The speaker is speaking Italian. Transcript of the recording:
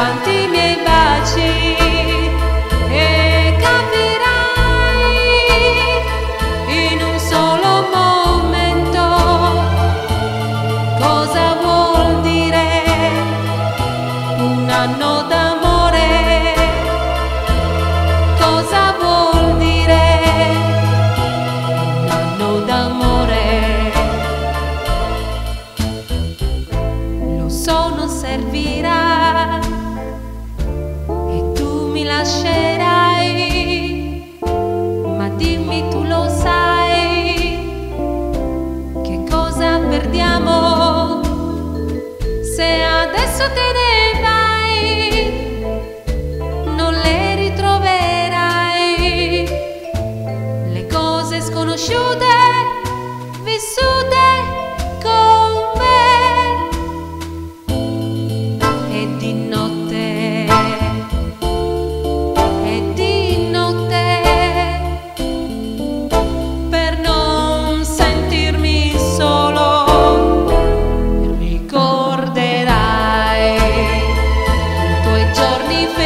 tanti miei baci e capirai in un solo momento cosa vuol dire un anno d'amore, cosa vuol dire un anno d'amore. Lo so non servirà e tu mi lascerai, ma dimmi tu lo sai che cosa perdiamo se adesso te ne vai, non le ritroverai le cose sconosciute vissute con me. E di notte, per non sentirmi solo, ricorderai i tuoi giorni felici.